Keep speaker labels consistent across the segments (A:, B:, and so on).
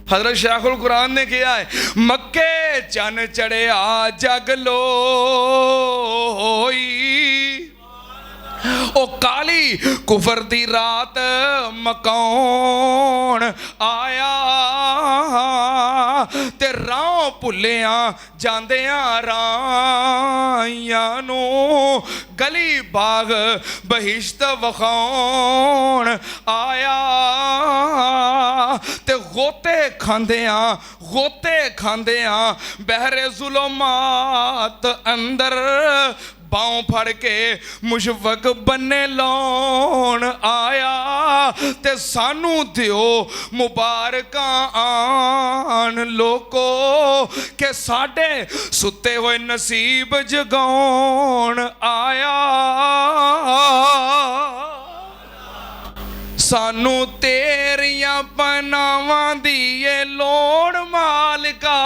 A: हज़रत शेखुल कुरान ने किया है, मक्के चन चढ़िया जग लोई, ओ काली कुफर दी रात मकाउण आया, ते राह भुलिया जांदियां राहियां नूं गली बाग बहिश्त वखाउण आया, ते गोते खांदियां बहरे जुलमात अंदर बाँव फड़ के मुशफक बन्ने लाउण आया, ते सानू दिओ मुबारकां आन लोको के साडे सुते हुए नसीब जगाउण आया। सानू तेरियां पनावां दी ए लोड़ मालिका,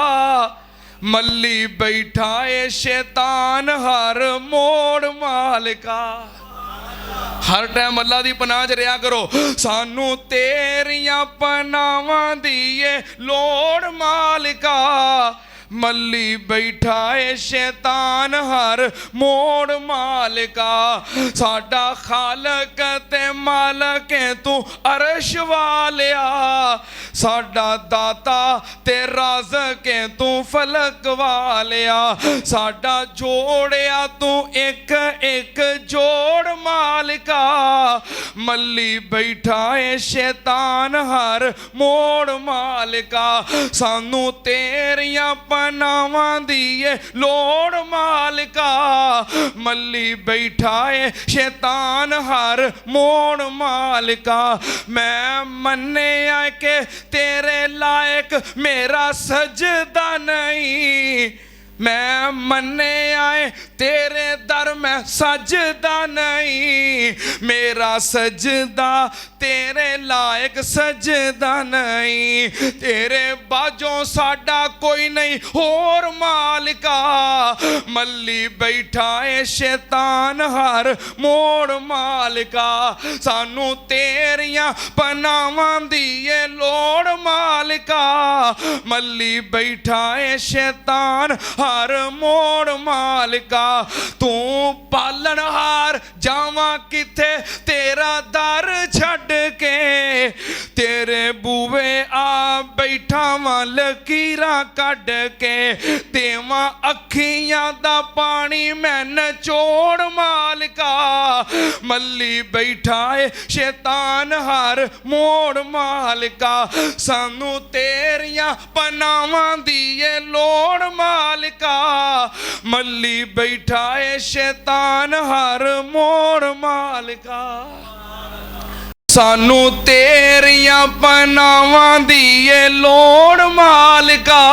A: मल्ली बैठा है शैतान हर मोड़ मालिका। हर टाइम अल्लाह दी पनाह च रहा करो। सानू तेरियां पनावां दी ए लोड़ मालिका, मल्ली बैठा है शैतान हर मोड़ मालिका। साडा खालक ते मालक है तू अरश वालिया, साडा दाता ते राज़क है तू फलक वालिया। साडा जोड़िया तू एक एक जोड़ मालिका, मल्ली बैठा है शैतान हर मोड़ मालिका। सानू तेरियां पनावां दी ए लोड़ मालिका, मल्ली बैठा है शैतान हर मोड़ मालिका। मैं मन्निया के तेरे लायक मेरा सजदा नहीं, मैं मन्निया तेरे दर में सजदा नहीं, मेरा सजदा तेरे लायक सजदा नहीं। तेरे बाजों साडा कोई नहीं होर मालिका, मल्ली बैठा है शैतान हर मोड़ मालिका। सानू तेरियां पनावां दी ए लोड़ मालिका, मल्ली बैठा है शैतान हर मोड़ मालिका। तू पालनहार जावा किथे तेरा दर छड़ के, तेरे बूवे आ बैठा वां लकीरां कढ़ के। तेवां अखियां दा पानी मैं नचोड़ मालिका, मल्ली बैठा है शैतान हर मोड़ मालिका। सानू तेरियां पनावां दी ए लोड़ मालिका, मल्ली बैठा है शैतान हर मोड़ मालिका। सानू तेरियां पनावां दी ए लोड़ मालिका,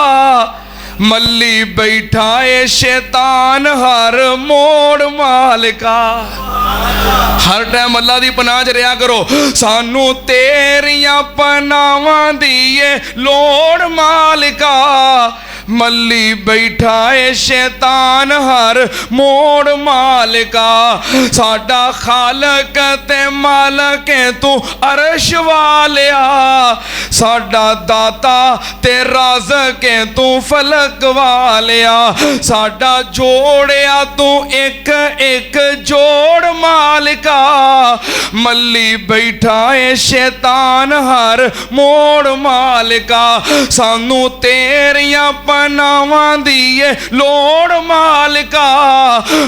A: मल्ली बैठा है शैतान हर मोड़ मालिका। हर टाइम अल्लाह दी पनाह च रहा करो। सानू तेरियां पनावां दी ए लोड़ मालिका, मल्ली बैठा है शैतान हर मोड़ मालिका। साडा खालक ते मालक है तू अरश वालिया, साडा दाता ते राज़क है तू फलक वालिया। साडा जोड़िया तू एक एक जोड़ मालिका, मल्ली बैठा है शैतान हर मोड़ मालिका। सानू तेरियां पनावां दी ए लोड़ मालिका,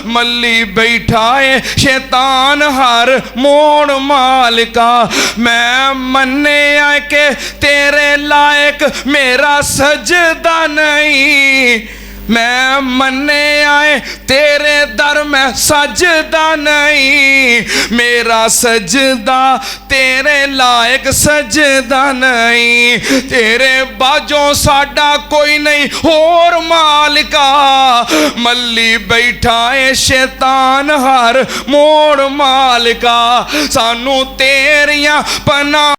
A: मल्ली बैठा है शैतान हर मोड़ मालिका। मैं मन्निया के तेरे लायक मेरा सजदा नहीं, मैं मन्निया तेरे दर में सजदा नहीं, मेरा सजदा तेरे लायक सजदा नहीं। तेरे बाजों साडा कोई नहीं होर मालिका, मल्ली बैठा है शैतान हर मोड़ मालिका। सानू तेरियां पनाह